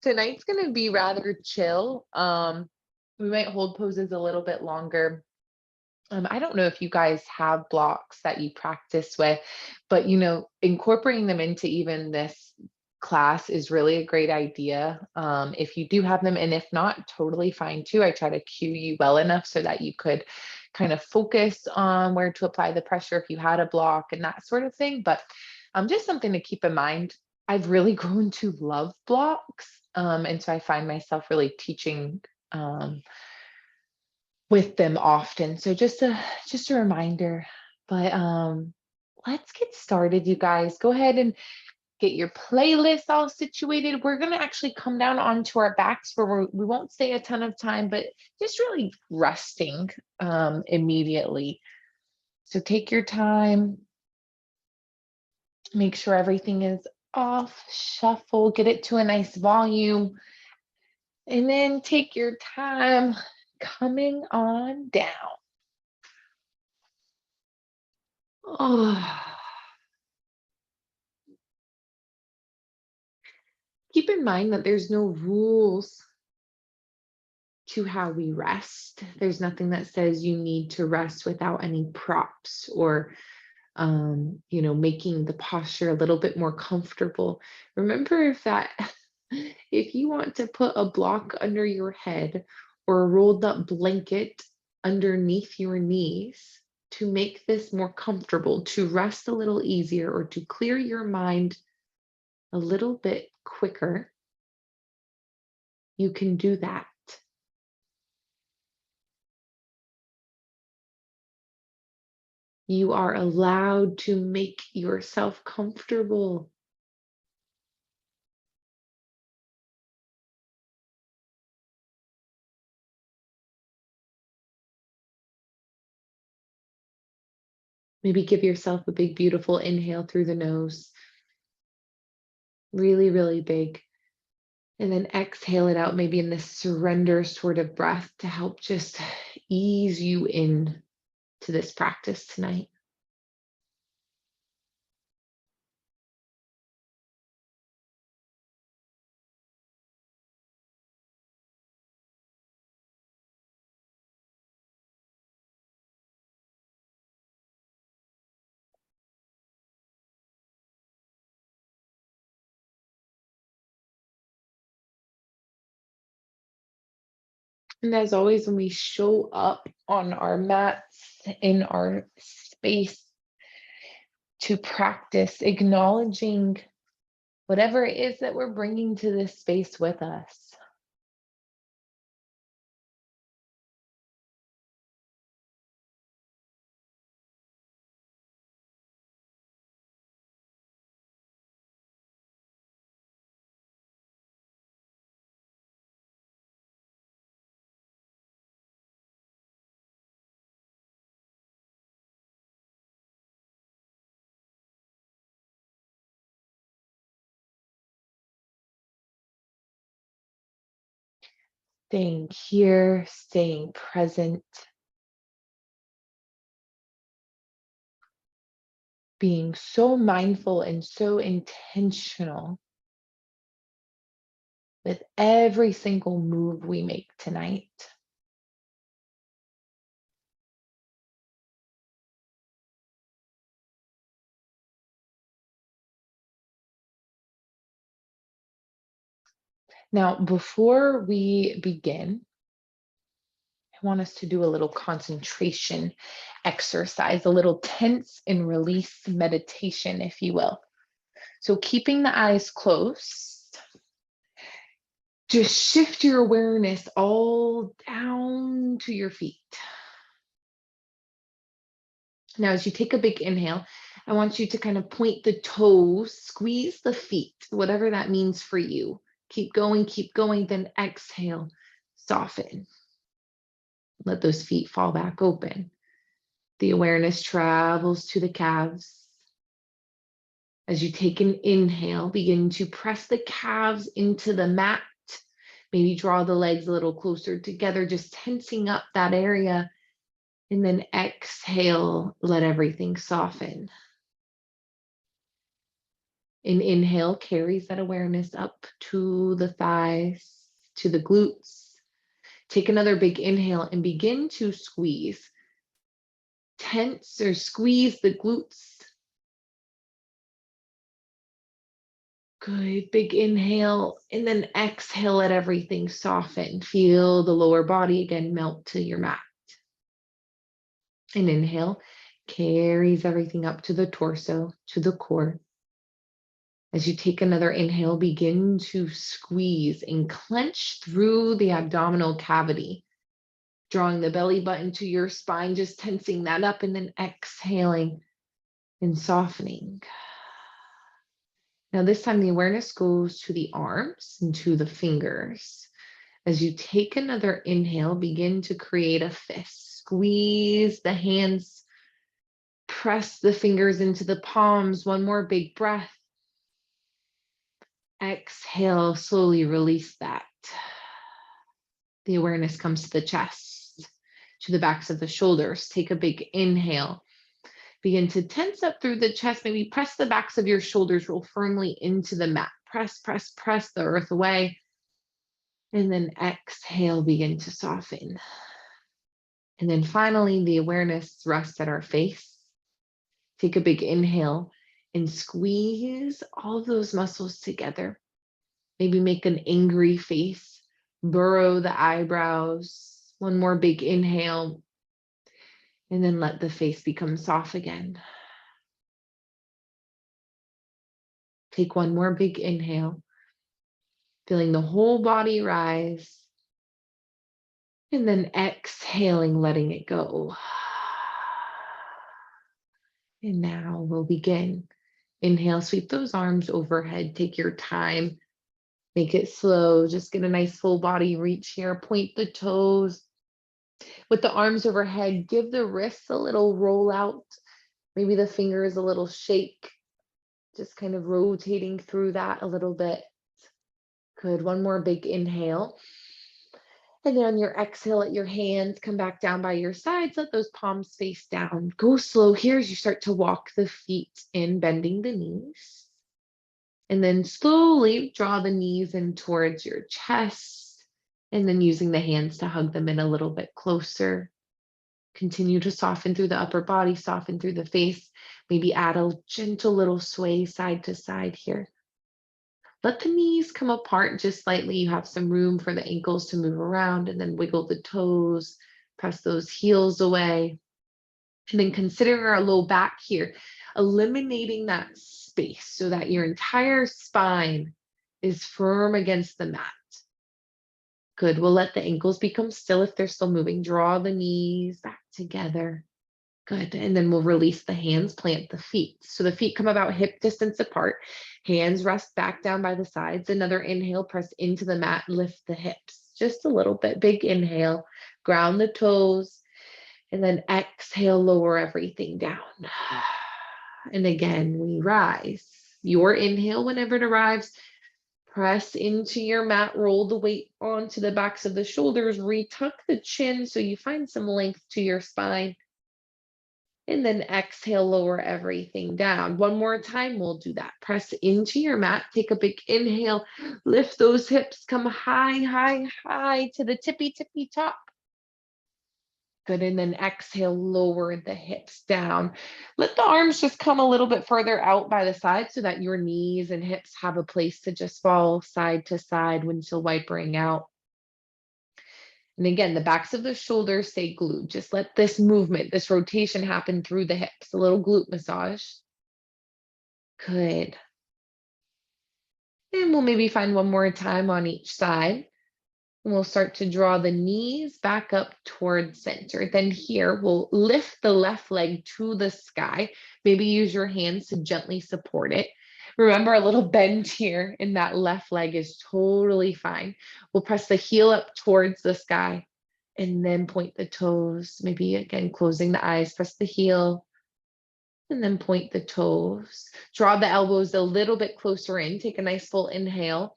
Tonight's gonna be rather chill. We might hold poses a little bit longer. I don't know if you guys have blocks that you practice with, but incorporating them into even this class is really a great idea. If you do have them, and if not, totally fine too. I try to cue you well enough so that you could kind of focus on where to apply the pressure if you had a block and that sort of thing. But just something to keep in mind. I've really grown to love blocks. And so I find myself really teaching with them often. So just a reminder. But let's get started, you guys. Go ahead and get your playlist all situated. We're gonna actually come down onto our backs where we won't stay a ton of time, but just really resting immediately. So take your time, make sure everything is off, shuffle, get it to a nice volume, and then take your time coming on down. Oh. Keep in mind that there's no rules to how we rest. There's nothing that says you need to rest without any props or making the posture a little bit more comfortable. Remember that if you want to put a block under your head or a rolled up blanket underneath your knees to make this more comfortable, to rest a little easier, or to clear your mind a little bit quicker, you can do that. You are allowed to make yourself comfortable. Maybe give yourself a big, beautiful inhale through the nose. Really, really big. And then exhale it out, maybe in this surrender sort of breath to help just ease you in to this practice tonight. And as always, when we show up on our mats in our space to practice, acknowledging whatever it is that we're bringing to this space with us. Staying here, staying present, being so mindful and so intentional with every single move we make tonight. Now, before we begin, I want us to do a little concentration exercise, a little tense and release meditation, if you will. So, keeping the eyes closed, just shift your awareness all down to your feet. Now, as you take a big inhale, I want you to kind of point the toes, squeeze the feet, whatever that means for you. Keep going, then exhale, soften. Let those feet fall back open. The awareness travels to the calves. As you take an inhale, begin to press the calves into the mat. Maybe draw the legs a little closer together, just tensing up that area. And then exhale, let everything soften. An inhale carries that awareness up to the thighs, to the glutes. Take another big inhale and begin to squeeze. Tense or squeeze the glutes. Good. Big inhale and then exhale, let everything soften. Feel the lower body again melt to your mat. An inhale carries everything up to the torso, to the core. As you take another inhale, begin to squeeze and clench through the abdominal cavity, drawing the belly button to your spine, just tensing that up, and then exhaling and softening. Now, this time the awareness goes to the arms and to the fingers. As you take another inhale, begin to create a fist. Squeeze the hands, press the fingers into the palms. One more big breath. Exhale, slowly release that. The awareness comes to the chest, to the backs of the shoulders. Take a big inhale. Begin to tense up through the chest. Maybe press the backs of your shoulders real firmly into the mat. Press, press, press the earth away. And then exhale, begin to soften. And then finally, the awareness rests at our face. Take a big inhale and squeeze all those muscles together. Maybe make an angry face, burrow the eyebrows. One more big inhale, and then let the face become soft again. Take one more big inhale, feeling the whole body rise, and then exhaling, letting it go. And now we'll begin. Inhale, sweep those arms overhead. Take your time. Make it slow. Just get a nice full body reach here. Point the toes. With the arms overhead, give the wrists a little roll out. Maybe the fingers a little shake. Just kind of rotating through that a little bit. Good. One more big inhale. And then on your exhale, let your hands come back down by your sides. Let those palms face down. Go slow here as you start to walk the feet in, bending the knees. And then slowly draw the knees in towards your chest. And then using the hands to hug them in a little bit closer. Continue to soften through the upper body, soften through the face. Maybe add a gentle little sway side to side here. Let the knees come apart just slightly. You have some room for the ankles to move around, and then wiggle the toes, press those heels away. And then consider our low back here, eliminating that space so that your entire spine is firm against the mat. Good. We'll let the ankles become still if they're still moving. Draw the knees back together. Good. And then we'll release the hands, plant the feet. So the feet come about hip distance apart. Hands rest back down by the sides. Another inhale, press into the mat, lift the hips just a little bit. Big inhale, ground the toes, and then exhale, lower everything down. And again, we rise. Your inhale, whenever it arrives, press into your mat, roll the weight onto the backs of the shoulders, retuck the chin so you find some length to your spine. And then exhale, lower everything down. One more time, we'll do that. Press into your mat, take a big inhale, lift those hips, come high, high, high to the tippy, tippy top. Good, and then exhale, lower the hips down. Let the arms just come a little bit further out by the side so that your knees and hips have a place to just fall side to side, windshield wipering out. And again, the backs of the shoulders stay glued. Just let this movement, this rotation happen through the hips, a little glute massage. Good. And we'll maybe find one more time on each side. And we'll start to draw the knees back up towards center. Then here, we'll lift the left leg to the sky. Maybe use your hands to gently support it. Remember, a little bend here in that left leg is totally fine. We'll press the heel up towards the sky and then point the toes. Maybe again, closing the eyes, press the heel and then point the toes. Draw the elbows a little bit closer in. Take a nice full inhale.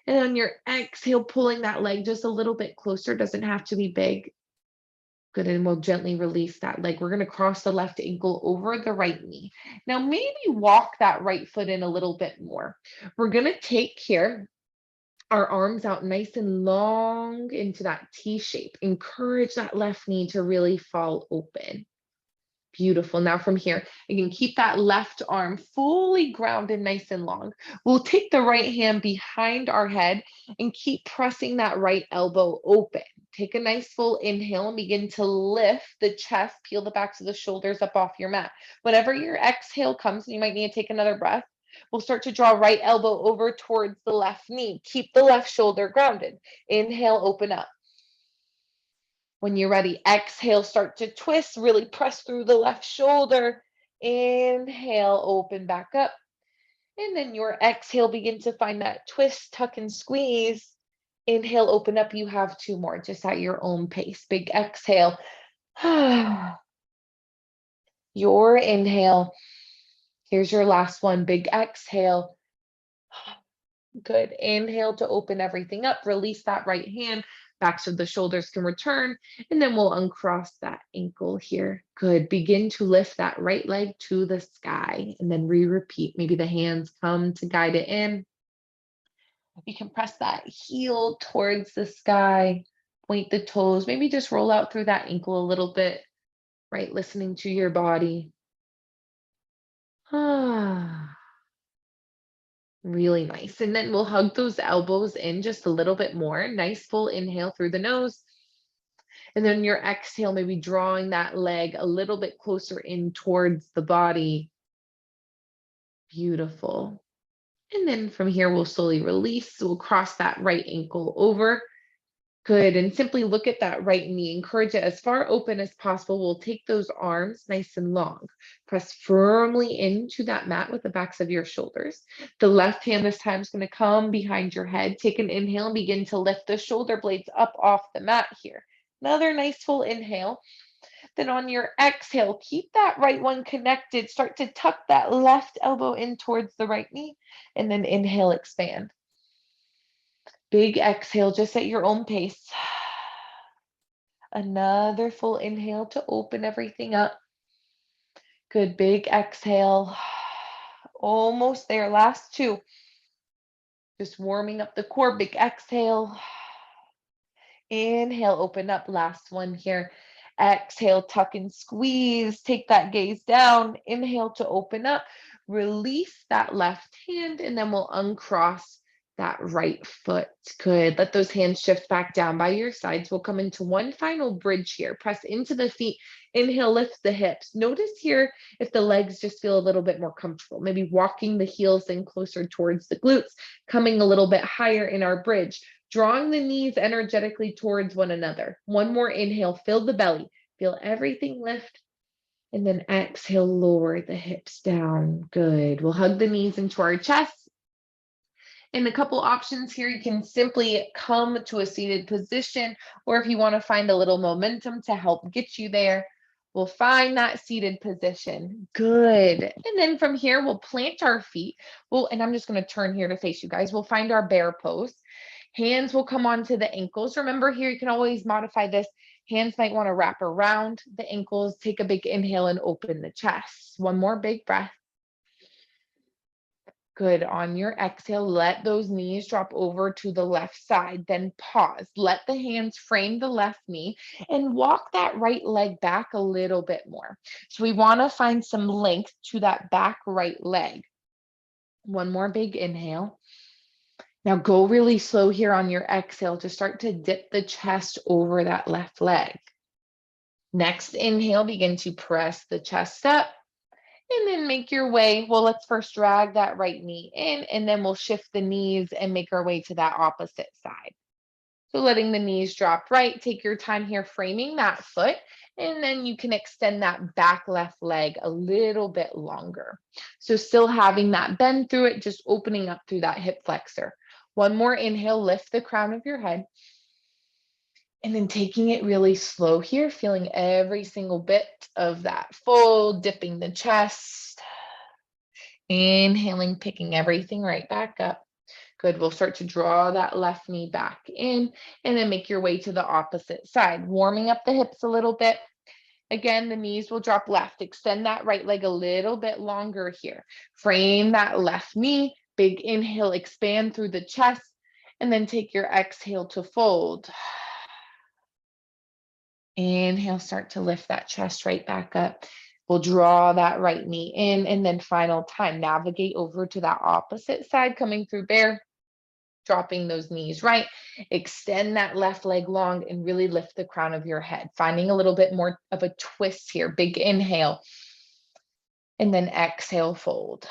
And on your exhale, pulling that leg just a little bit closer, doesn't have to be big. Good, and we'll gently release that leg. We're gonna cross the left ankle over the right knee. Now, maybe walk that right foot in a little bit more. We're gonna take here our arms out nice and long into that T shape. Encourage that left knee to really fall open. Beautiful. Now from here, you can keep that left arm fully grounded, nice and long. We'll take the right hand behind our head and keep pressing that right elbow open. Take a nice full inhale and begin to lift the chest, peel the backs of the shoulders up off your mat. Whenever your exhale comes, and you might need to take another breath, we'll start to draw right elbow over towards the left knee. Keep the left shoulder grounded. Inhale, open up. When you're ready, exhale, start to twist, really press through the left shoulder. Inhale, open back up. And then your exhale, begin to find that twist, tuck and squeeze. Inhale, open up. You have two more, just at your own pace. Big exhale. Your inhale. Here's your last one. Big exhale. Good. Inhale to open everything up. Release that right hand. Backs of the shoulders can return. And then we'll uncross that ankle here. Good. Begin to lift that right leg to the sky. And then repeat. Maybe the hands come to guide it in. You can press that heel towards the sky. Point the toes. Maybe just roll out through that ankle a little bit. Right? Listening to your body. Really nice. And then we'll hug those elbows in just a little bit more. Nice full inhale through the nose. And then your exhale, maybe drawing that leg a little bit closer in towards the body. Beautiful. And then from here, we'll slowly release. So we'll cross that right ankle over. Good. And simply look at that right knee. Encourage it as far open as possible. We'll take those arms nice and long. Press firmly into that mat with the backs of your shoulders. The left hand this time is going to come behind your head. Take an inhale and begin to lift the shoulder blades up off the mat here. Another nice full inhale. Then on your exhale, keep that right one connected. Start to tuck that left elbow in towards the right knee. And then inhale, expand. Big exhale, just at your own pace. Another full inhale to open everything up. Good, big exhale. Almost there, last two. Just warming up the core, big exhale. Inhale, open up, last one here. Exhale, tuck and squeeze. Take that gaze down. Inhale to open up. Release that left hand, and then we'll uncross that right foot. Good. Let those hands shift back down by your sides. We'll come into one final bridge here. Press into the feet. Inhale, lift the hips. Notice here if the legs just feel a little bit more comfortable. Maybe walking the heels in closer towards the glutes, coming a little bit higher in our bridge, drawing the knees energetically towards one another. One more inhale, fill the belly. Feel everything lift. And then exhale, lower the hips down. Good. We'll hug the knees into our chest. And a couple options here, you can simply come to a seated position, or if you want to find a little momentum to help get you there, we'll find that seated position. Good. And then from here, we'll plant our feet. And I'm just going to turn here to face you guys. We'll find our bear pose. Hands will come onto the ankles. Remember here, you can always modify this. Hands might want to wrap around the ankles. Take a big inhale and open the chest. One more big breath. Good. On your exhale, let those knees drop over to the left side. Then pause. Let the hands frame the left knee and walk that right leg back a little bit more. So we want to find some length to that back right leg. One more big inhale. Now go really slow here on your exhale to start to dip the chest over that left leg. Next inhale, begin to press the chest up. And then make your way. Well, let's first drag that right knee in, and then we'll shift the knees and make our way to that opposite side. So letting the knees drop right, take your time here framing that foot, and then you can extend that back left leg a little bit longer. So still having that bend through it, just opening up through that hip flexor. One more inhale, lift the crown of your head. And then taking it really slow here, feeling every single bit of that fold, dipping the chest, inhaling, picking everything right back up. Good. We'll start to draw that left knee back in and then make your way to the opposite side, warming up the hips a little bit. Again, the knees will drop left. Extend that right leg a little bit longer here. Frame that left knee. Big inhale, expand through the chest, and then take your exhale to fold. Inhale, start to lift that chest right back up. We'll draw that right knee in, and then final time, navigate over to that opposite side, coming through bear, dropping those knees right. Extend that left leg long and really lift the crown of your head, finding a little bit more of a twist here. Big inhale, and then exhale, fold.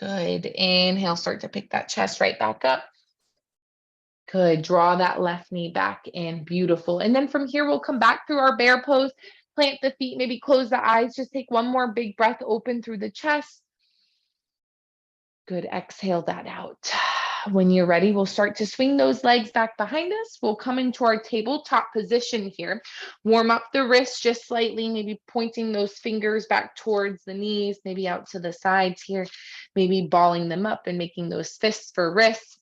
Good. Inhale, start to pick that chest right back up. Good. Draw that left knee back in. Beautiful. And then from here, we'll come back through our bear pose, plant the feet, maybe close the eyes. Just take one more big breath, open through the chest. Good. Exhale that out. When you're ready, we'll start to swing those legs back behind us. We'll come into our tabletop position here. Warm up the wrists just slightly, maybe pointing those fingers back towards the knees, maybe out to the sides here, maybe balling them up and making those fists for wrists.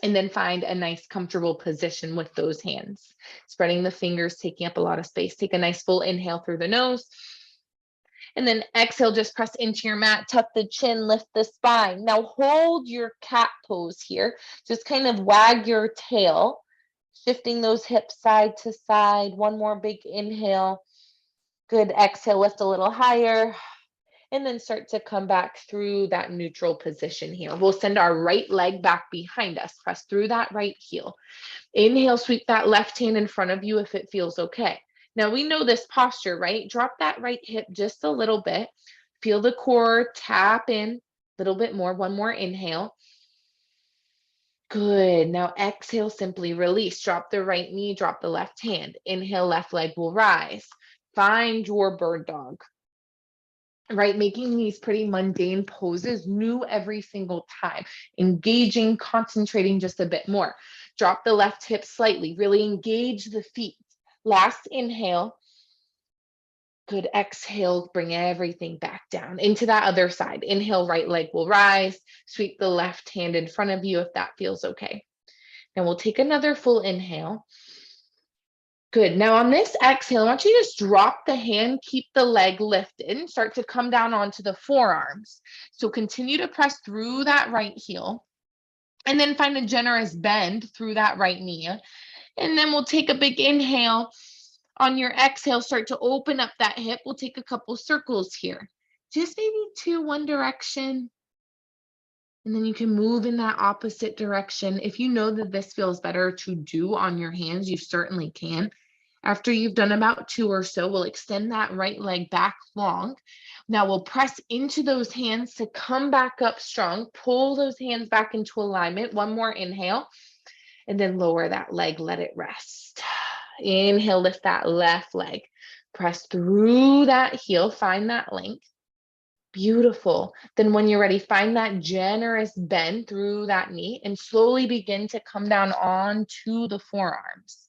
And then find a nice comfortable position with those hands. Spreading the fingers, taking up a lot of space. Take a nice full inhale through the nose. And then exhale, just press into your mat, tuck the chin, lift the spine. Now hold your cat pose here. Just kind of wag your tail, shifting those hips side to side. One more big inhale. Good. Exhale, lift a little higher. And then start to come back through that neutral position here. We'll send our right leg back behind us. Press through that right heel. Inhale, sweep that left hand in front of you if it feels okay. Now we know this posture, right? Drop that right hip just a little bit. Feel the core tap in a little bit more. One more inhale. Good. Now exhale, simply release. Drop the right knee, drop the left hand. Inhale, left leg will rise. Find your bird dog. Right, making these pretty mundane poses new every single time, engaging, concentrating just a bit more. Drop the left hip slightly, really engage the feet. Last inhale. Good. Exhale, bring everything back down into that other side. Inhale, right leg will rise. Sweep the left hand in front of you if that feels okay. Now we'll take another full inhale. Good. Now on this exhale, I want you to just drop the hand, keep the leg lifted, and start to come down onto the forearms. So continue to press through that right heel, and then find a generous bend through that right knee. And then we'll take a big inhale. On your exhale, start to open up that hip. We'll take a couple circles here. Just maybe two, one direction. And then you can move in that opposite direction. If you know that this feels better to do on your hands, you certainly can. After you've done about two or so, we'll extend that right leg back long. Now we'll press into those hands to come back up strong. Pull those hands back into alignment. One more inhale. And then lower that leg, let it rest. Inhale, lift that left leg. Press through that heel, find that length. Beautiful. Then when you're ready, find that generous bend through that knee and slowly begin to come down onto the forearms.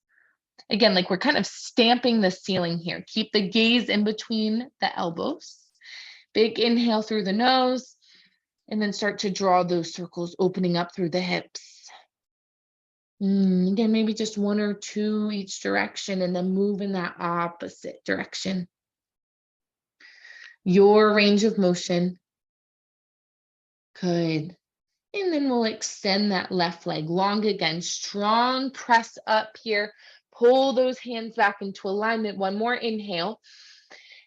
Again, like we're kind of stamping the ceiling here. Keep the gaze in between the elbows. Big inhale through the nose, and then start to draw those circles, opening up through the hips. Again, maybe just one or two each direction, and then move in that opposite direction. Your range of motion. Good. And then we'll extend that left leg long again. Strong press up here. Pull those hands back into alignment. One more inhale.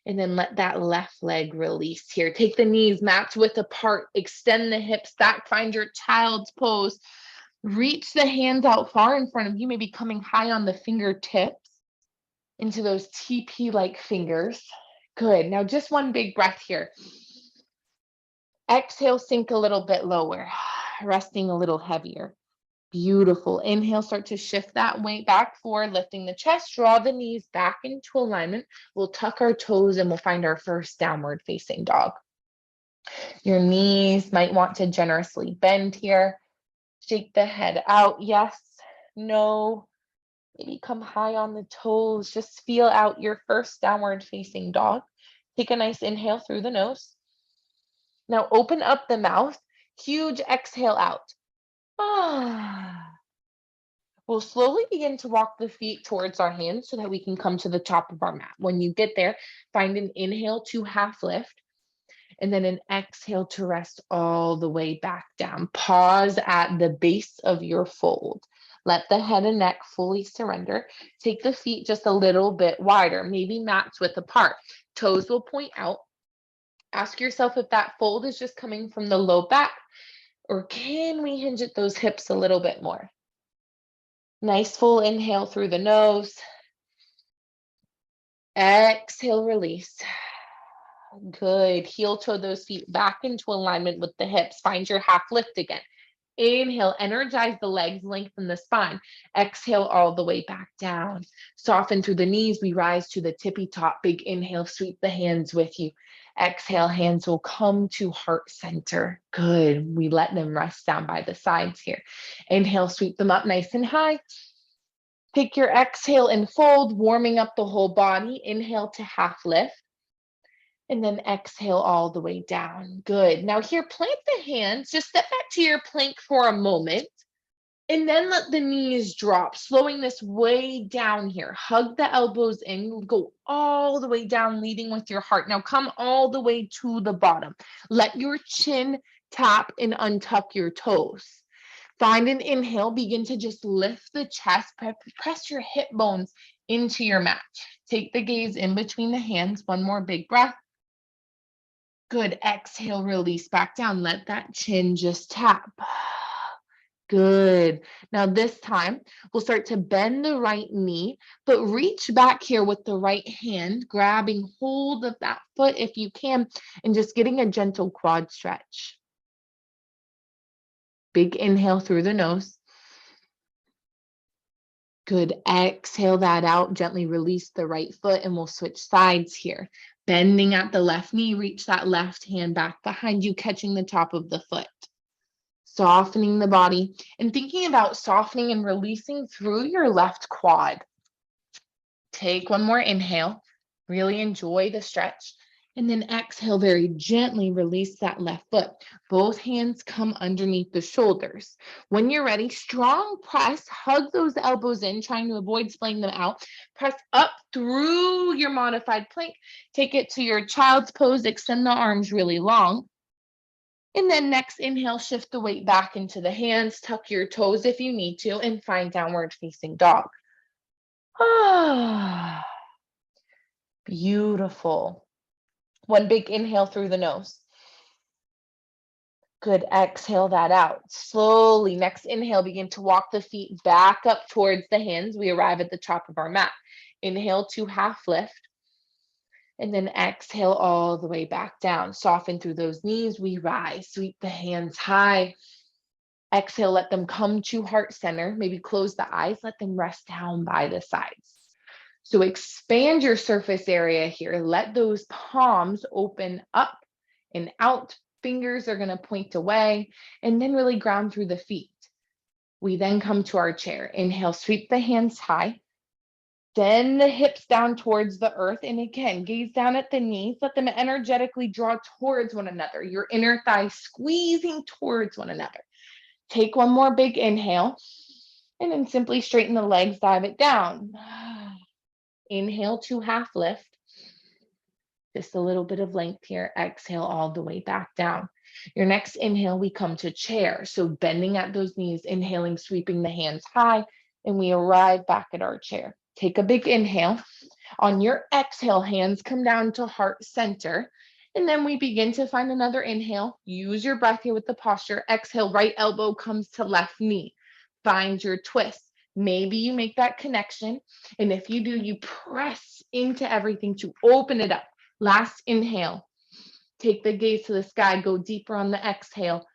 And then let that left leg release here. Take the knees mat width apart. Extend the hips back. Find your child's pose. Reach the hands out far in front of you, maybe coming high on the fingertips into those TP-like fingers. Good. Now just one big breath here. Exhale, sink a little bit lower, resting a little heavier. Beautiful. Inhale, start to shift that weight back forward, lifting the chest, draw the knees back into alignment. We'll tuck our toes and we'll find our first downward facing dog. Your knees might want to generously bend here. Shake the head out. Yes, no. Maybe come high on the toes. Just feel out your first downward facing dog. Take a nice inhale through the nose. Now open up the mouth. Huge exhale out. Ah. We'll slowly begin to walk the feet towards our hands so that we can come to the top of our mat. When you get there, find an inhale to half lift and then an exhale to rest all the way back down. Pause at the base of your fold. Let the head and neck fully surrender. Take the feet just a little bit wider, maybe mat's width apart. Toes will point out. Ask yourself if that fold is just coming from the low back, or can we hinge at those hips a little bit more? Nice full inhale through the nose. Exhale, release. Good. Heel toe those feet back into alignment with the hips. Find your half lift again. Inhale, energize the legs, lengthen the spine. Exhale all the way back down. Soften through the knees. We rise to the tippy top. Big inhale, sweep the hands with you. Exhale, hands will come to heart center. Good. We let them rest down by the sides here. Inhale, sweep them up nice and high. Take your exhale and fold, warming up the whole body. Inhale to half lift. And then exhale all the way down. Good. Now here, plant the hands. Just step back to your plank for a moment. And then let the knees drop, slowing this way down here. Hug the elbows in, go all the way down, leading with your heart. Now come all the way to the bottom. Let your chin tap and untuck your toes. Find an inhale, begin to just lift the chest, press your hip bones into your mat. Take the gaze in between the hands, one more big breath. Good, exhale, release back down. Let that chin just tap. Good. Now this time, we'll start to bend the right knee, but reach back here with the right hand, grabbing hold of that foot if you can, and just getting a gentle quad stretch. Big inhale through the nose. Good. Exhale that out. Gently release the right foot and we'll switch sides here. Bending at the left knee, reach that left hand back behind you, catching the top of the foot. Softening the body and thinking about softening and releasing through your left quad. Take one more inhale. Really enjoy the stretch. And then exhale, very gently release that left foot. Both hands come underneath the shoulders. When you're ready, strong press, hug those elbows in, trying to avoid splaying them out. Press up through your modified plank. Take it to your child's pose, extend the arms really long. And then next inhale, shift the weight back into the hands, tuck your toes if you need to, and find downward facing dog. Ah, beautiful. One big inhale through the nose. Good, exhale that out. Slowly, next inhale, begin to walk the feet back up towards the hands. We arrive at the top of our mat. Inhale to half lift. And then exhale all the way back down. Soften through those knees. We rise, sweep the hands high. Exhale, let them come to heart center. Maybe close the eyes, let them rest down by the sides. So expand your surface area here. Let those palms open up and out. Fingers are going to point away and then really ground through the feet. We then come to our chair. Inhale, sweep the hands high. Send the hips down towards the earth. And again, gaze down at the knees. Let them energetically draw towards one another. Your inner thighs squeezing towards one another. Take one more big inhale. And then simply straighten the legs, dive it down. Inhale to half lift. Just a little bit of length here. Exhale all the way back down. Your next inhale, we come to chair. So bending at those knees, inhaling, sweeping the hands high, and we arrive back at our chair. Take a big inhale. On your exhale, hands come down to heart center. And then we begin to find another inhale. Use your breath here with the posture. Exhale, right elbow comes to left knee. Find your twist. Maybe you make that connection. And if you do, you press into everything to open it up. Last inhale. Take the gaze to the sky. Go deeper on the exhale.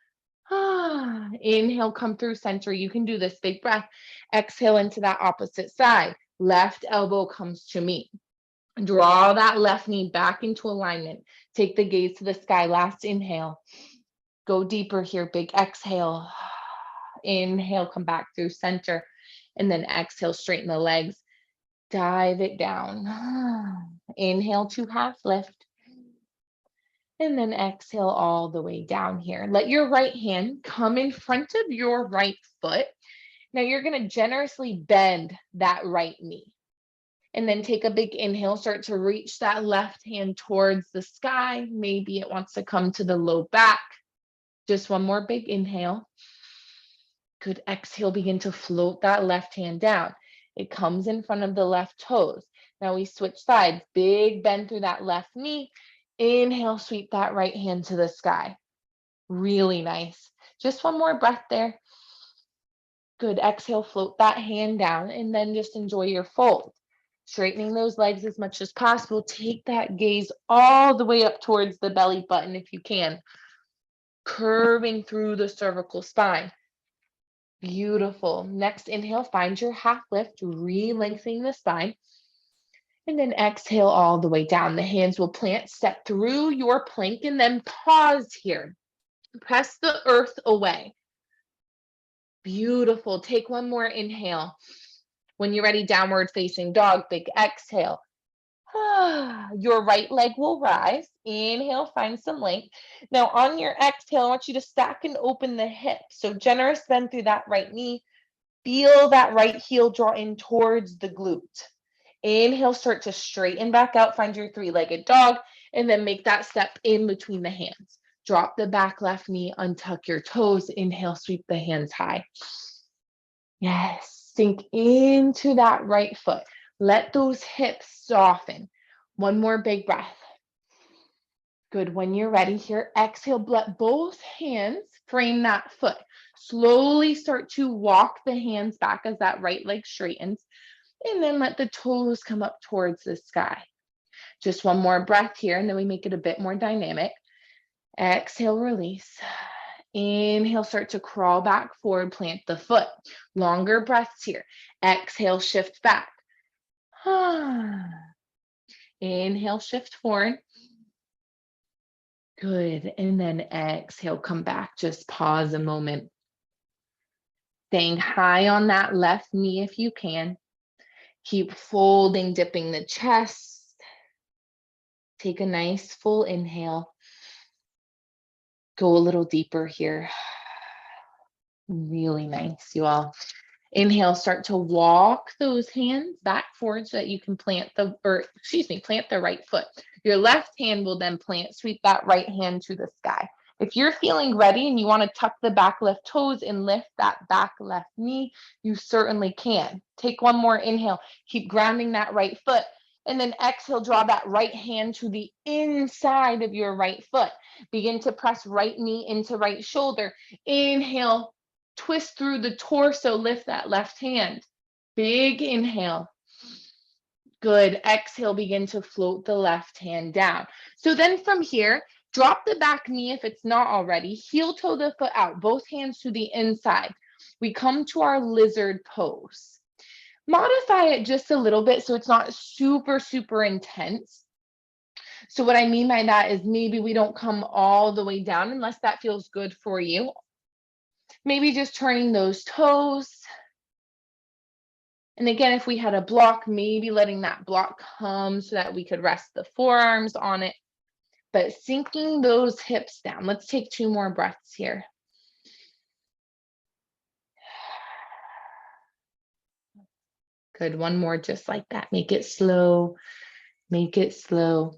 Inhale, come through center. You can do this. Big breath. Exhale into that opposite side. Left elbow comes to meet. Draw that left knee back into alignment. Take the gaze to the sky. Last inhale. Go deeper here. Big exhale. Inhale, come back through center. And then exhale, straighten the legs. Dive it down. Inhale to half lift. And then exhale all the way down here. Let your right hand come in front of your right foot. Now you're going to generously bend that right knee. And then take a big inhale, start to reach that left hand towards the sky. Maybe it wants to come to the low back. Just one more big inhale. Good. Exhale, begin to float that left hand down. It comes in front of the left toes. Now we switch sides. Big bend through that left knee. Inhale, sweep that right hand to the sky. Really nice. Just one more breath there. Good. Exhale, float that hand down, and then just enjoy your fold. Straightening those legs as much as possible. Take that gaze all the way up towards the belly button if you can. Curving through the cervical spine. Beautiful. Next inhale, find your half lift, re-lengthening the spine. And then exhale all the way down. The hands will plant, step through your plank, and then pause here. Press the earth away. Beautiful. Take one more inhale. When you're ready, downward facing dog, big exhale. Your right leg will rise. Inhale, find some length. Now on your exhale, I want you to stack and open the hips. So generous bend through that right knee. Feel that right heel draw in towards the glute. Inhale, start to straighten back out, find your three-legged dog, and then make that step in between the hands. Drop the back left knee, untuck your toes. Inhale, sweep the hands high. Yes, sink into that right foot. Let those hips soften. One more big breath. Good. When you're ready here, exhale, let both hands frame that foot. Slowly start to walk the hands back as that right leg straightens. And then let the toes come up towards the sky. Just one more breath here, and then we make it a bit more dynamic. Exhale, release. Inhale, start to crawl back forward, plant the foot. Longer breaths here. Exhale, shift back. Inhale, shift forward. Good. And then exhale, come back. Just pause a moment. Staying high on that left knee if you can. Keep folding, dipping the chest. Take a nice full inhale. Go a little deeper here. Really nice, you all. Inhale, start to walk those hands back forward so that you can plant the right foot. Your left hand will then plant, sweep that right hand to the sky. If you're feeling ready and you want to tuck the back left toes and lift that back left knee, you certainly can. Take one more inhale. Keep grounding that right foot. And then exhale, draw that right hand to the inside of your right foot. Begin to press right knee into right shoulder. Inhale, twist through the torso, lift that left hand. Big inhale. Good. Exhale, begin to float the left hand down. So then from here, drop the back knee if it's not already. Heel toe the foot out, both hands to the inside. We come to our lizard pose. Modify it just a little bit so it's not super, super intense. So what I mean by that is maybe we don't come all the way down unless that feels good for you. Maybe just turning those toes. And again, if we had a block, maybe letting that block come so that we could rest the forearms on it. But sinking those hips down. Let's take two more breaths here. Good. One more just like that. Make it slow. Make it slow.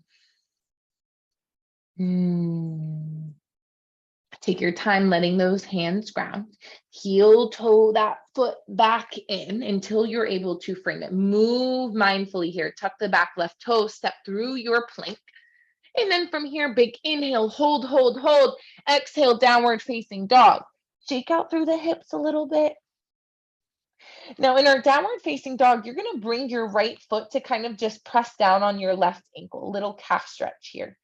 Take your time letting those hands ground. Heel toe that foot back in until you're able to frame it. Move mindfully here. Tuck the back left toe. Step through your plank. And then from here, big inhale, hold, hold, hold. Exhale, downward facing dog. Shake out through the hips a little bit. Now in our downward facing dog, you're going to bring your right foot to kind of just press down on your left ankle, a little calf stretch here.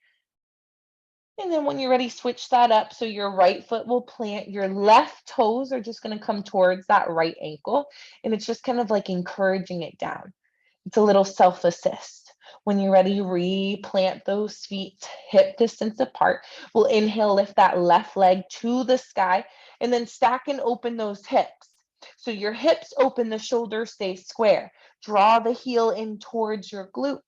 And then when you're ready, switch that up. So your right foot will plant, your left toes are just going to come towards that right ankle. And it's just kind of like encouraging it down. It's a little self-assist. When you're ready, replant those feet hip distance apart. We'll inhale, lift that left leg to the sky, and then stack and open those hips. So your hips open, the shoulders stay square. Draw the heel in towards your glute.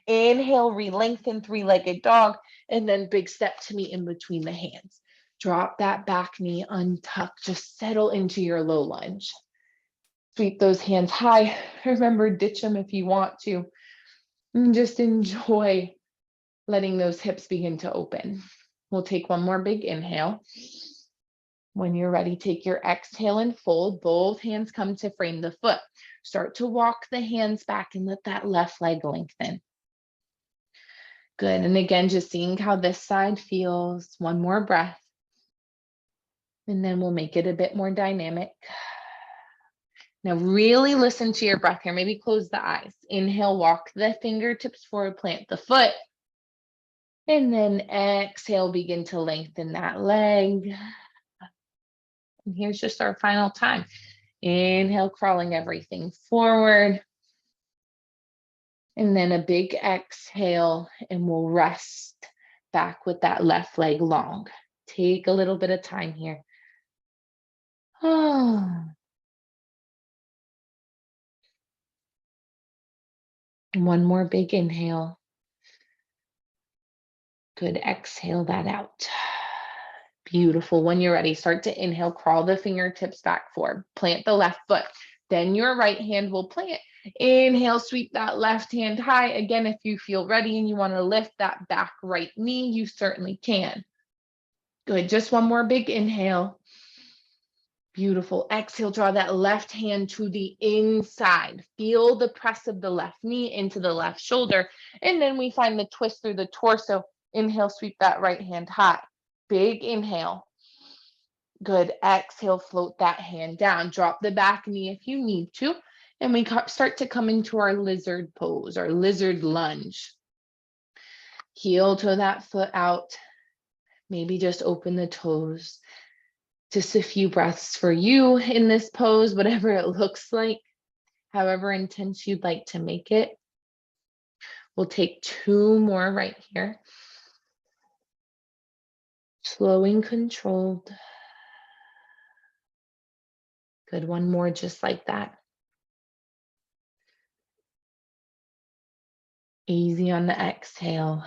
Inhale, re-lengthen, three-legged dog, and then big step to meet in between the hands. Drop that back knee, untuck, just settle into your low lunge. Sweep those hands high. Remember, ditch them if you want to. And just enjoy letting those hips begin to open. We'll take one more big inhale. When you're ready, take your exhale and fold. Both hands come to frame the foot. Start to walk the hands back and let that left leg lengthen. Good. And again, just seeing how this side feels. One more breath. And then we'll make it a bit more dynamic. Now really listen to your breath here. Maybe close the eyes. Inhale, walk the fingertips forward, plant the foot. And then exhale, begin to lengthen that leg. And here's just our final time. Inhale, crawling everything forward. And then a big exhale, and we'll rest back with that left leg long. Take a little bit of time here. Oh. One more big inhale. Good, exhale that out. Beautiful. When you're ready, start to inhale, crawl the fingertips back forward, plant the left foot. Then your right hand will plant. Inhale, sweep that left hand high. Again, if you feel ready and you want to lift that back right knee, you certainly can. Good, just one more big inhale. Beautiful. Exhale, draw that left hand to the inside. Feel the press of the left knee into the left shoulder. And then we find the twist through the torso. Inhale, sweep that right hand high. Big inhale. Good. Exhale, float that hand down. Drop the back knee if you need to. And we start to come into our lizard pose, our lizard lunge. Heel toe that foot out. Maybe just open the toes. Just a few breaths for you in this pose, whatever it looks like, however intense you'd like to make it. We'll take two more right here. Slow and controlled. Good, one more just like that. Easy on the exhale.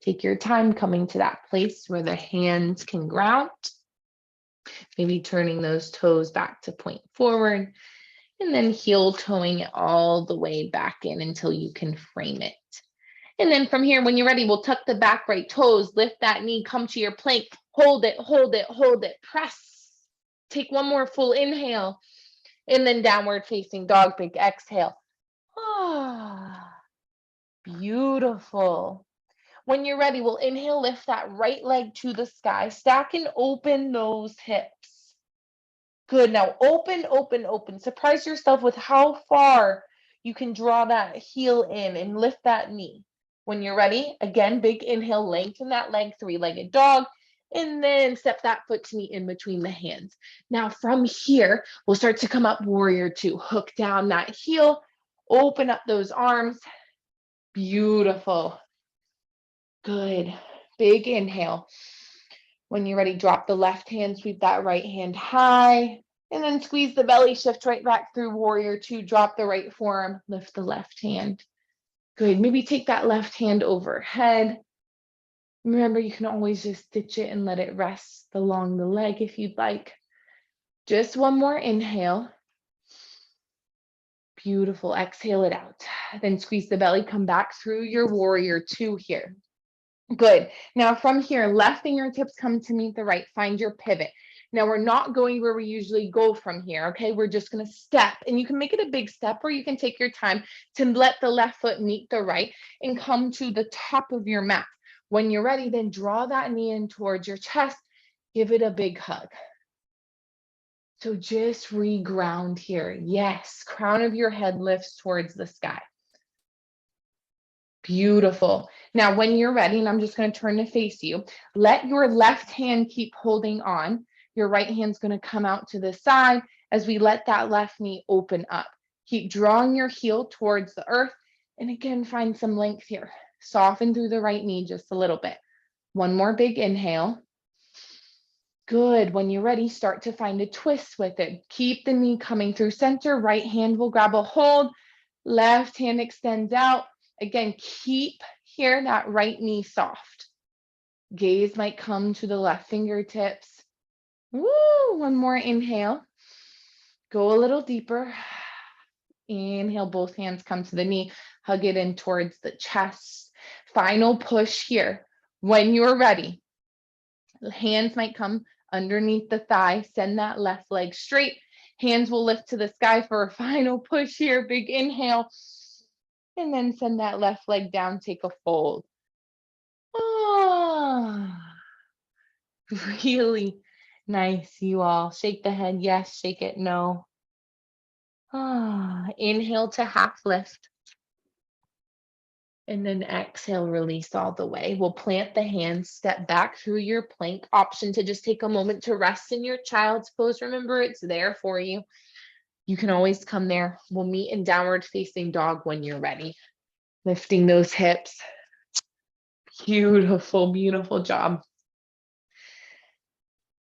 Take your time coming to that place where the hands can ground. Maybe turning those toes back to point forward. And then heel toeing it all the way back in until you can frame it. And then from here, when you're ready, we'll tuck the back right toes, lift that knee, come to your plank, hold it, hold it, hold it, press. Take one more full inhale, and then downward facing dog, big exhale. Ah, beautiful. When you're ready, we'll inhale, lift that right leg to the sky, stack and open those hips. Good, now open, open, open. Surprise yourself with how far you can draw that heel in and lift that knee. When you're ready, again, big inhale, lengthen that leg, three-legged dog, and then step that foot to meet in between the hands. Now from here, we'll start to come up warrior two, hook down that heel, open up those arms. Beautiful. Good. Big inhale. When you're ready, drop the left hand, sweep that right hand high, and then squeeze the belly, shift right back through warrior two, drop the right forearm, lift the left hand. Good. Maybe take that left hand overhead. Remember, you can always just stitch it and let it rest along the leg if you'd like. Just one more inhale. Beautiful. Exhale it out. Then squeeze the belly, come back through your warrior two here. Good. Now from here, left fingertips come to meet the right. Find your pivot. Now we're not going where we usually go from here, okay? We're just going to step, and you can make it a big step, or you can take your time to let the left foot meet the right and come to the top of your mat. When you're ready, then draw that knee in towards your chest. Give it a big hug. So just reground here. Yes, crown of your head lifts towards the sky. Beautiful. Now, when you're ready, and I'm just going to turn to face you, let your left hand keep holding on. Your right hand's going to come out to the side as we let that left knee open up. Keep drawing your heel towards the earth. And again, find some length here. Soften through the right knee just a little bit. One more big inhale. Good. When you're ready, start to find a twist with it. Keep the knee coming through center. Right hand will grab a hold. Left hand extends out. Again, keep here that right knee soft. Gaze might come to the left fingertips. Woo! One more inhale. Go a little deeper. Inhale, both hands come to the knee. Hug it in towards the chest. Final push here. When you're ready, hands might come underneath the thigh. Send that left leg straight. Hands will lift to the sky for a final push here. Big inhale. And then send that left leg down. Take a fold. Ah, really nice, you all. Shake the head. Yes. Shake it. No. Ah, inhale to half lift. And then exhale, release all the way. We'll plant the hands, step back through your plank. Option to just take a moment to rest in your child's pose. Remember, it's there for you. You can always come there. We'll meet in downward facing dog when you're ready. Lifting those hips. Beautiful, beautiful job.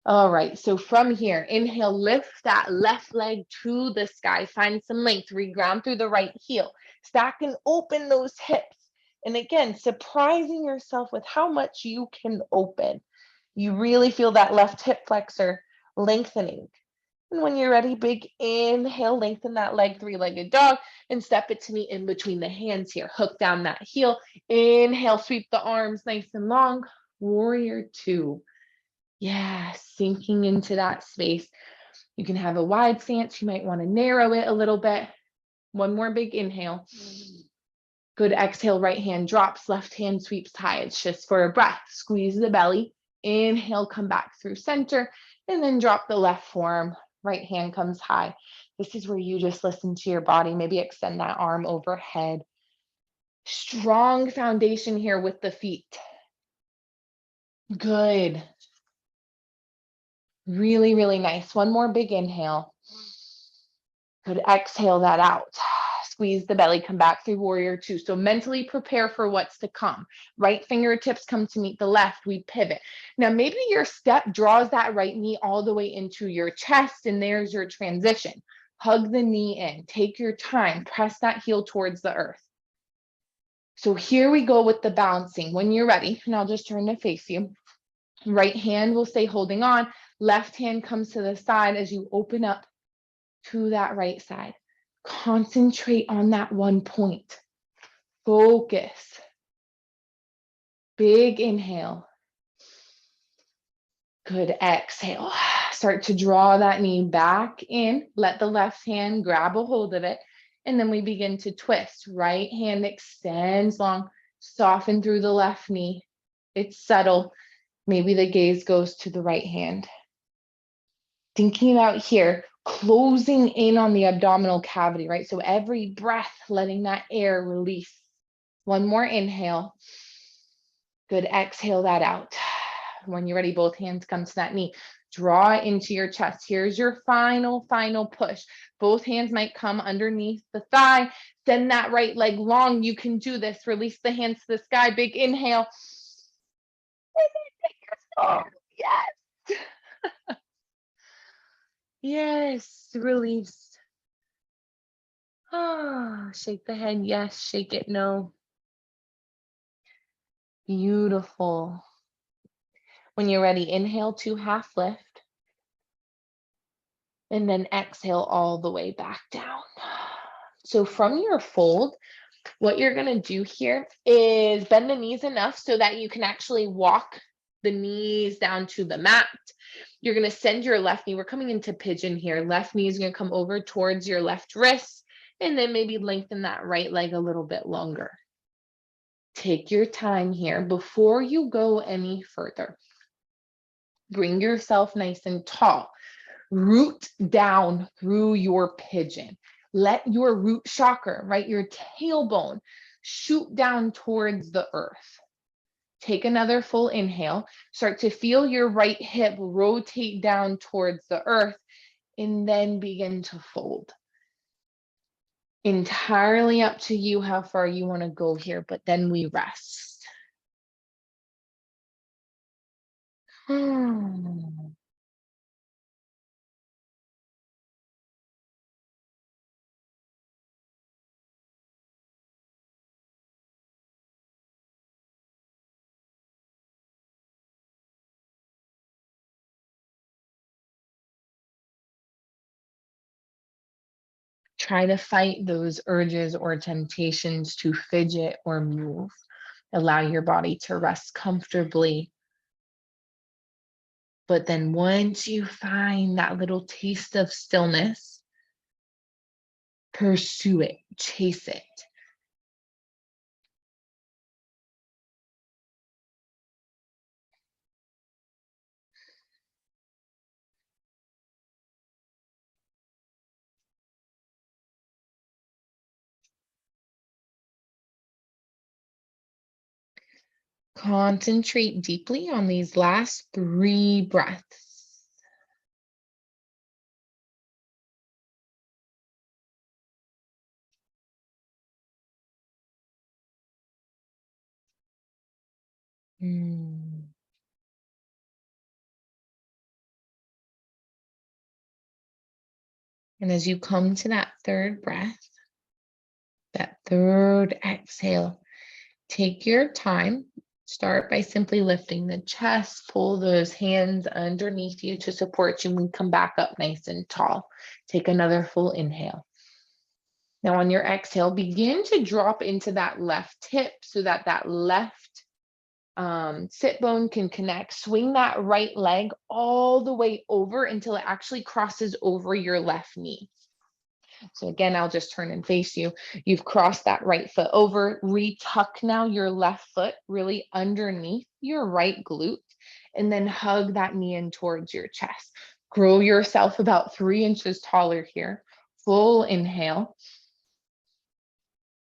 All right, so from here, inhale, lift that left leg to the sky. Find some length, reground through the right heel. Stack and open those hips. And again, surprising yourself with how much you can open. You really feel that left hip flexor lengthening. And when you're ready, big inhale, lengthen that leg, three-legged dog, and step it to meet in between the hands here. Hook down that heel. Inhale, sweep the arms nice and long. Warrior two. Yeah, sinking into that space. You can have a wide stance. You might want to narrow it a little bit. One more big inhale. Good exhale, right hand drops, left hand sweeps high. It's just for a breath. Squeeze the belly. Inhale, come back through center, and then drop the left forearm. Right hand comes high. This is where you just listen to your body. Maybe extend that arm overhead. Strong foundation here with the feet. Good. Really, really nice. One more big inhale. Good. Exhale that out. Squeeze the belly, come back through warrior two. So mentally prepare for what's to come. Right fingertips come to meet the left. We pivot. Now, maybe your step draws that right knee all the way into your chest, and there's your transition. Hug the knee in. Take your time. Press that heel towards the earth. So here we go with the bouncing. When you're ready, and I'll just turn to face you. Right hand will stay holding on. Left hand comes to the side as you open up to that right side. Concentrate on that one point. Focus. Big inhale. Good exhale. Start to draw that knee back in. Let the left hand grab a hold of it. And then we begin to twist. Right hand extends long. Soften through the left knee. It's subtle. Maybe the gaze goes to the right hand. Thinking about here, closing in on the abdominal cavity, right? So every breath, letting that air release. One more inhale. Good. Exhale that out. When you're ready, both hands come to that knee. Draw it into your chest. Here's your final push. Both hands might come underneath the thigh. Send that right leg long. You can do this. Release the hands to the sky. Big inhale. And then take your soul. Yes. Yes, release. Ah, shake the head. Yes, shake it. No. Beautiful. When you're ready, inhale to half lift. And then exhale all the way back down. So from your fold, what you're going to do here is bend the knees enough so that you can actually walk the knees down to the mat. You're going to send your left knee. We're coming into pigeon here. Left knee is going to come over towards your left wrist, and then maybe lengthen that right leg a little bit longer. Take your time here before you go any further. Bring yourself nice and tall. Root down through your pigeon. Let your root chakra, right, your tailbone, shoot down towards the earth. Take another full inhale. Start to feel your right hip rotate down towards the earth, and then begin to fold. Entirely up to you how far you want to go here, but then we rest. Try to fight those urges or temptations to fidget or move. Allow your body to rest comfortably. But then once you find that little taste of stillness, pursue it, chase it. Concentrate deeply on these last 3 breaths. Mm. And as you come to that 3rd breath, that 3rd exhale, take your time. Start by simply lifting the chest, pull those hands underneath you to support you and come back up nice and tall. Take another full inhale. Now on your exhale, begin to drop into that left hip so that that left sit bone can connect. Swing that right leg all the way over until it actually crosses over your left knee. So again, I'll just turn and face you. You've crossed that right foot over. Retuck now your left foot really underneath your right glute, and then hug that knee in towards your chest. Grow yourself about 3 inches taller here. Full inhale.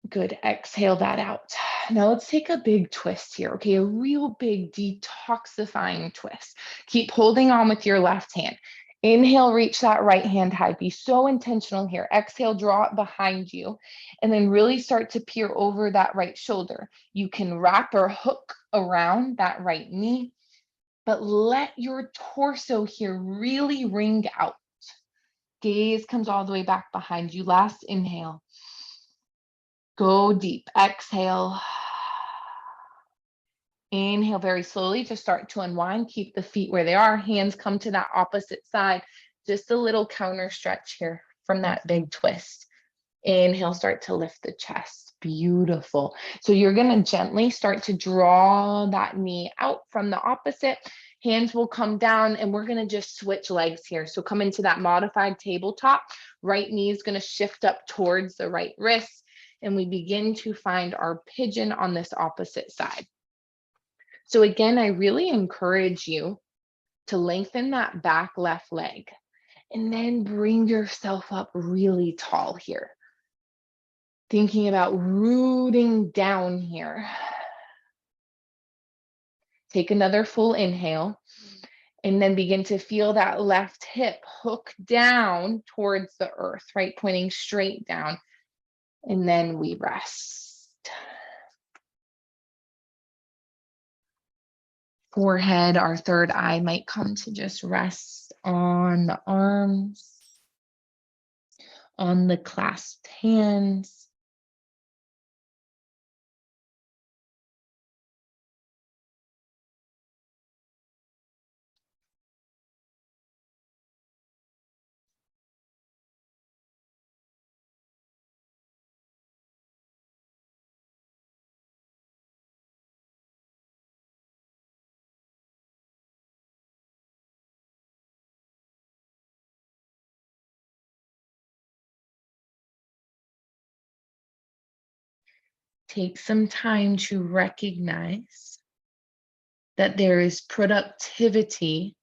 Good. Exhale that out. Now let's take a big twist here. Okay, a real big detoxifying twist. Keep holding on with your left hand. Inhale, reach that right hand high. Be so intentional here. Exhale, draw it behind you, and then really start to peer over that right shoulder. You can wrap or hook around that right knee, but let your torso here really ring out. Gaze comes all the way back behind you. Last inhale. Go deep. Exhale. Inhale very slowly to start to unwind. Keep the feet where they are. Hands come to that opposite side. Just a little counter stretch here from that big twist. Inhale, start to lift the chest. Beautiful. So you're going to gently start to draw that knee out from the opposite. Hands will come down and we're going to just switch legs here. So come into that modified tabletop. Right knee is going to shift up towards the right wrist. And we begin to find our pigeon on this opposite side. So again, I really encourage you to lengthen that back left leg and then bring yourself up really tall here. Thinking about rooting down here. Take another full inhale and then begin to feel that left hip hook down towards the earth, right? Pointing straight down. And then we rest. Forehead, our third eye might come to just rest on the arms, on the clasped hands. Take some time to recognize that there is productivity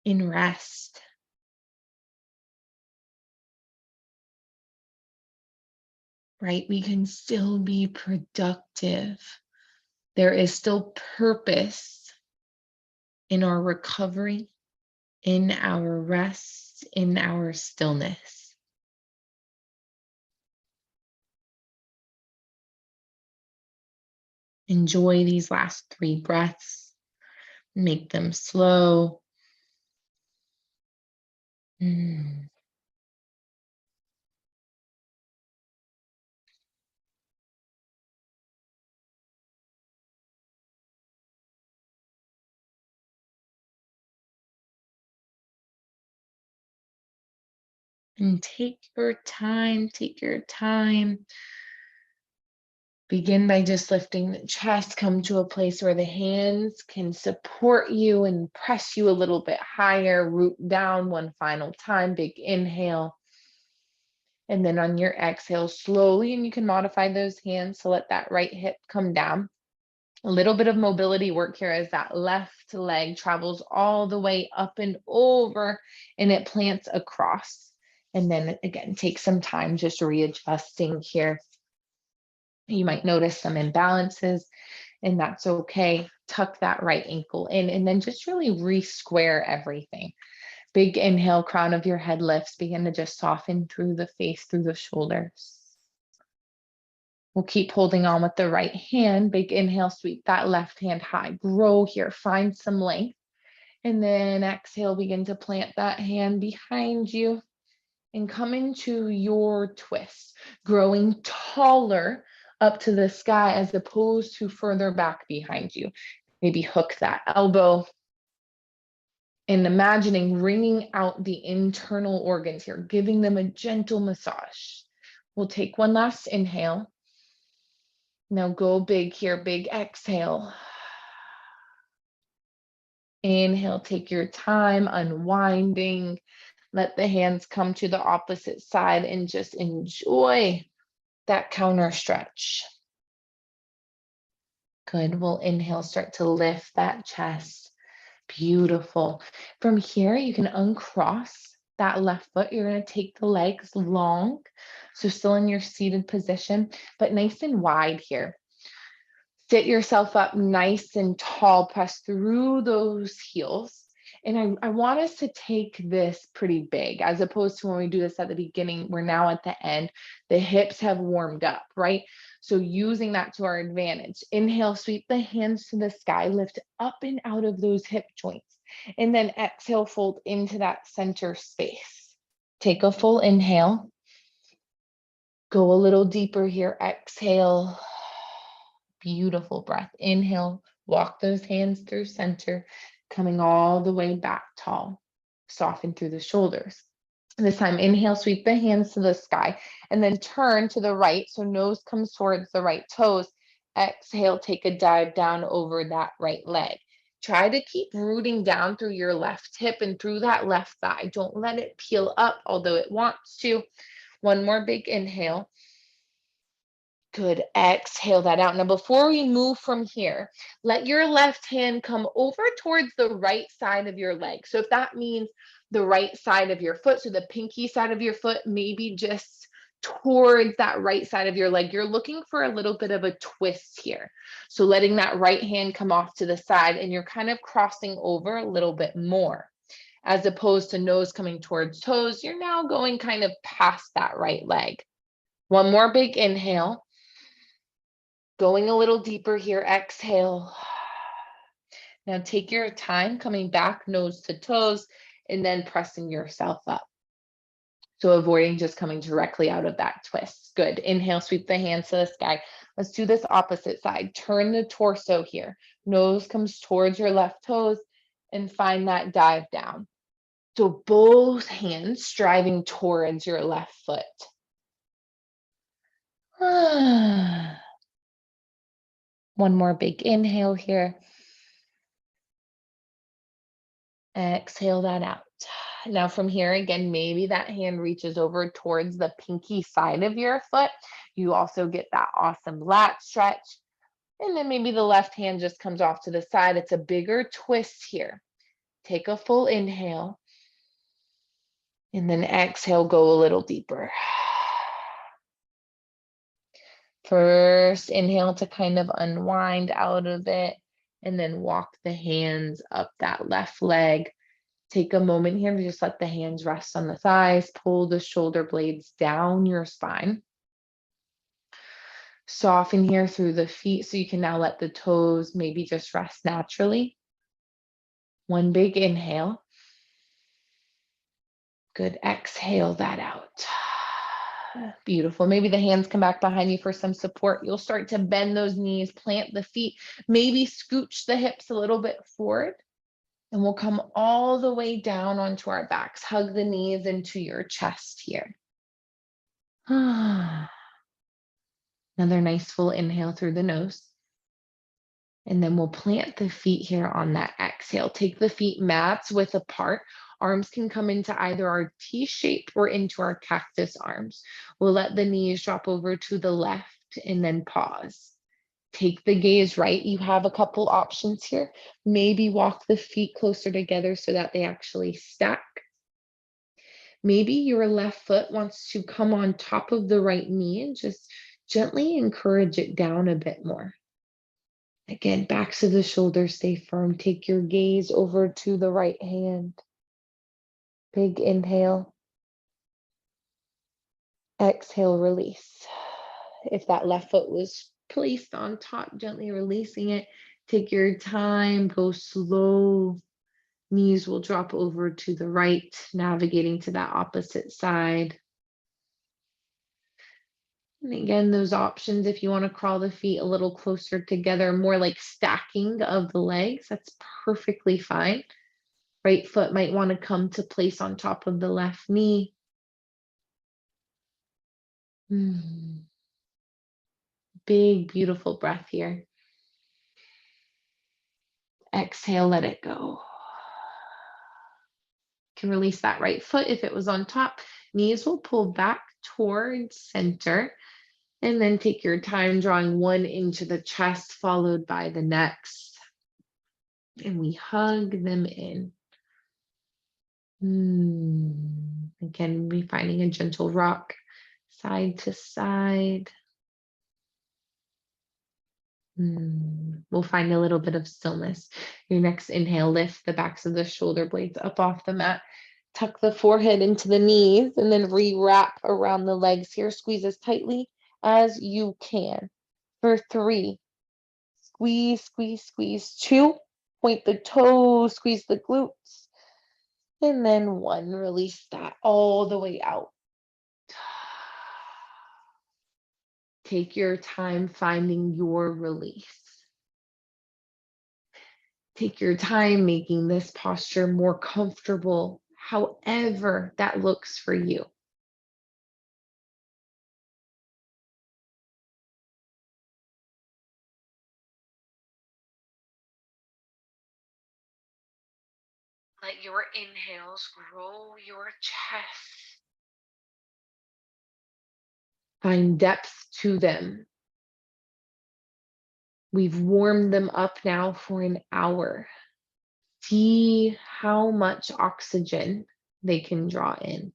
in rest. Right? We can still be productive. There is still purpose in our recovery, in our rest, in our stillness. Enjoy these last 3 breaths. Make them slow. Mm. And take your time, take your time. Begin by just lifting the chest, come to a place where the hands can support you and press you a little bit higher, root down one final time, big inhale. And then on your exhale, slowly, and you can modify those hands to let that right hip come down. A little bit of mobility work here as that left leg travels all the way up and over and it plants across. And then again, take some time just readjusting here. You might notice some imbalances, and that's okay. Tuck that right ankle in and then just really re-square everything. Big inhale, crown of your head lifts, begin to just soften through the face, through the shoulders. We'll keep holding on with the right hand. Big inhale, sweep that left hand high. Grow here, find some length. And then exhale, begin to plant that hand behind you and come into your twist, growing taller up to the sky as opposed to further back behind you. Maybe hook that elbow and imagining wringing out the internal organs here, giving them a gentle massage. We'll take one last inhale. Now go big here, big exhale. Inhale, take your time, unwinding. Let the hands come to the opposite side and just enjoy that counter stretch. Good. We'll inhale, start to lift that chest. Beautiful. From here, you can uncross that left foot. You're going to take the legs long, so still in your seated position, but nice and wide here. Sit yourself up nice and tall, press through those heels. And I want us to take this pretty big, as opposed to when we do this at the beginning, we're now at the end, the hips have warmed up, right? So using that to our advantage. Inhale, sweep the hands to the sky, lift up and out of those hip joints. And then exhale, fold into that center space. Take a full inhale. Go a little deeper here, exhale. Beautiful breath. Inhale, walk those hands through center, coming all the way back tall. Soften through the shoulders. This time, inhale, sweep the hands to the sky, and then turn to the right. So nose comes towards the right toes. Exhale, take a dive down over that right leg. Try to keep rooting down through your left hip and through that left thigh. Don't let it peel up, although it wants to. One more big inhale. Good. Exhale that out. Now, before we move from here, let your left hand come over towards the right side of your leg. So if that means the right side of your foot, so the pinky side of your foot, maybe just towards that right side of your leg, you're looking for a little bit of a twist here. So letting that right hand come off to the side and you're kind of crossing over a little bit more. As opposed to nose coming towards toes, you're now going kind of past that right leg. One more big inhale. Going a little deeper here, exhale. Now take your time coming back, nose to toes, and then pressing yourself up. So avoiding just coming directly out of that twist. Good. Inhale, sweep the hands to the sky. Let's do this opposite side. Turn the torso here. Nose comes towards your left toes and find that dive down. So both hands striving towards your left foot. One more big inhale here. Exhale that out. Now from here, again, maybe that hand reaches over towards the pinky side of your foot. You also get that awesome lat stretch. And then maybe the left hand just comes off to the side. It's a bigger twist here. Take a full inhale. And then exhale, go a little deeper. First, inhale to kind of unwind out of it, and then walk the hands up that left leg. Take a moment here to just let the hands rest on the thighs, pull the shoulder blades down your spine. Soften here through the feet so you can now let the toes maybe just rest naturally. One big inhale. Good, exhale that out. Beautiful. Maybe the hands come back behind you for some support. You'll start to bend those knees, plant the feet, maybe scooch the hips a little bit forward. And we'll come all the way down onto our backs. Hug the knees into your chest here. Another nice full inhale through the nose. And then we'll plant the feet here on that exhale. Take the feet mats width apart. Arms can come into either our T shape or into our cactus arms. We'll let the knees drop over to the left and then pause. Take the gaze right. You have a couple options here. Maybe walk the feet closer together so that they actually stack. Maybe your left foot wants to come on top of the right knee and just gently encourage it down a bit more. Again, backs of the shoulders stay firm. Take your gaze over to the right hand. Big inhale. Exhale, release. If that left foot was placed on top, gently releasing it. Take your time, go slow. Knees will drop over to the right, navigating to that opposite side. And again, those options, if you want to crawl the feet a little closer together, more like stacking of the legs, that's perfectly fine. Right foot might want to come to place on top of the left knee. Big, beautiful breath here. Exhale, let it go. You can release that right foot if it was on top. Knees will pull back towards center. And then take your time drawing one into the chest, followed by the next. And we hug them in. Again, we finding a gentle rock side to side. We'll find a little bit of stillness. Your next inhale, lift the backs of the shoulder blades up off the mat. Tuck the forehead into the knees and then re-wrap around the legs here. Squeeze as tightly as you can. For 3, squeeze, squeeze, squeeze. 2, point the toes, squeeze the glutes. And then 1, release that all the way out. Take your time finding your release. Take your time making this posture more comfortable, however that looks for you. Let your inhales grow your chest. Find depth to them. We've warmed them up now for an hour. See how much oxygen they can draw in.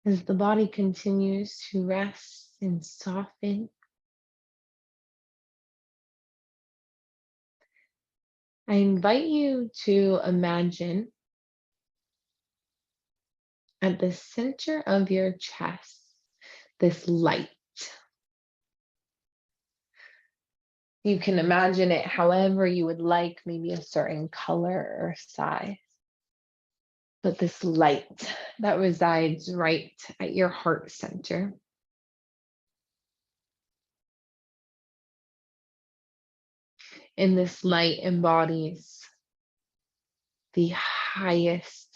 As the body continues to rest and soften, I invite you to imagine at the center of your chest this light. You can imagine it however you would like, maybe a certain color or size. But this light that resides right at your heart center. And this light embodies the highest,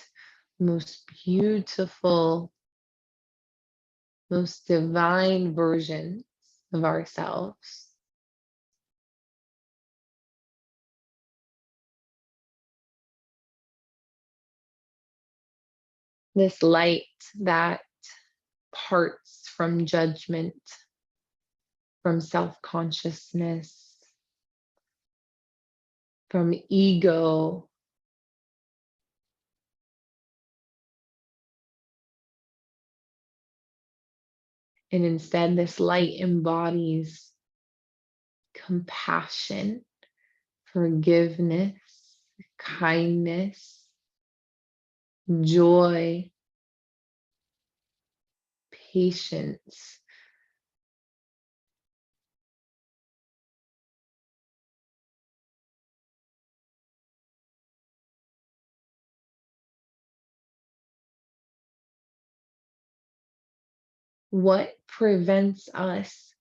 most beautiful, most divine versions of ourselves. This light that parts from judgment, from self consciousness, from ego, and instead, this light embodies compassion, forgiveness, kindness, joy, patience. What prevents us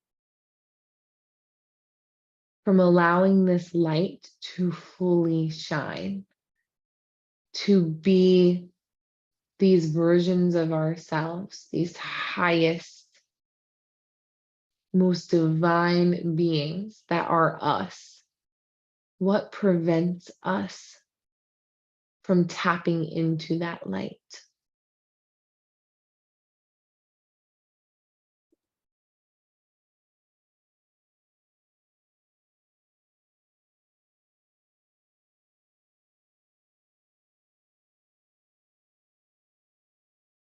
from allowing this light to fully shine, to be these versions of ourselves, these highest, most divine beings that are us? What prevents us from tapping into that light?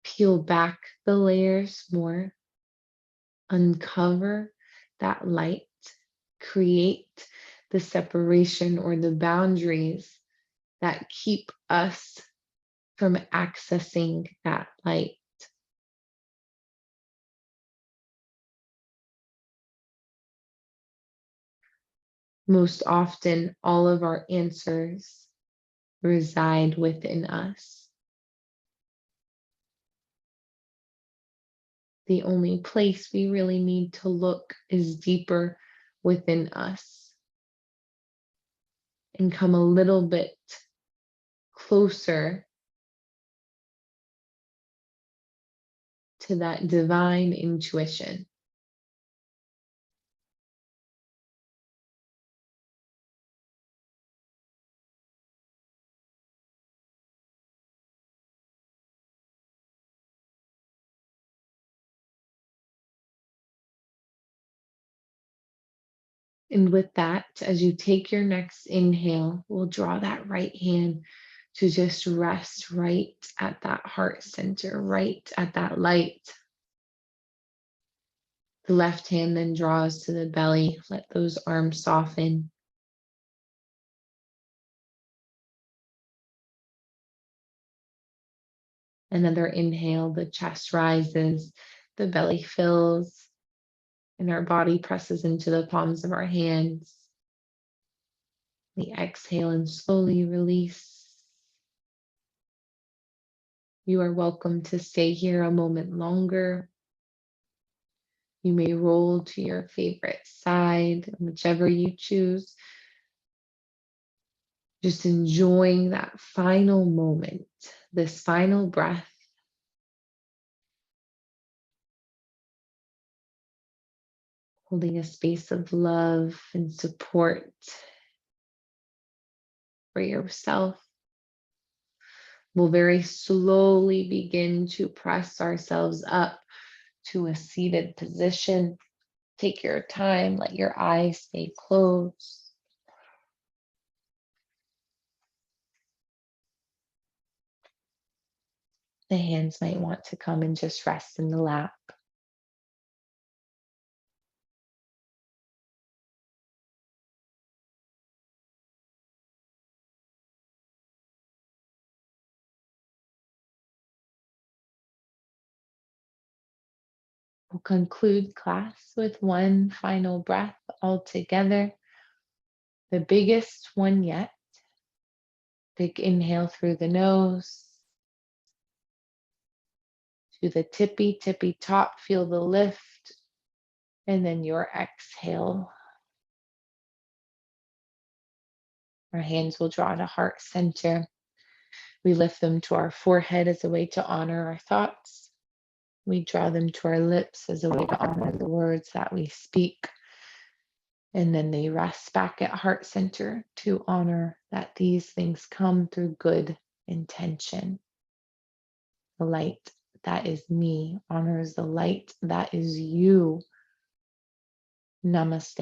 Peel back the layers more, uncover that light, create the separation or the boundaries that keep us from accessing that light. Most often, all of our answers reside within us. The only place we really need to look is deeper within us and come a little bit closer to that divine intuition. And with that, as you take your next inhale, we'll draw that right hand to just rest right at that heart center, right at that light. The left hand then draws to the belly. Let those arms soften. Another inhale, the chest rises, the belly fills, and our body presses into the palms of our hands. We exhale and slowly release. You are welcome to stay here a moment longer. You may roll to your favorite side, whichever you choose. Just enjoying that final moment, this final breath. Holding a space of love and support for yourself. We'll very slowly begin to press ourselves up to a seated position. Take your time, let your eyes stay closed. The hands might want to come and just rest in the lap. We'll conclude class with one final breath all together, the biggest one yet. Big inhale through the nose. To the tippy top, feel the lift. And then your exhale. Our hands will draw to heart center. We lift them to our forehead as a way to honor our thoughts. We draw them to our lips as a way to honor the words that we speak. And then they rest back at heart center to honor that these things come through good intention. The light that is me honors the light that is you. Namaste.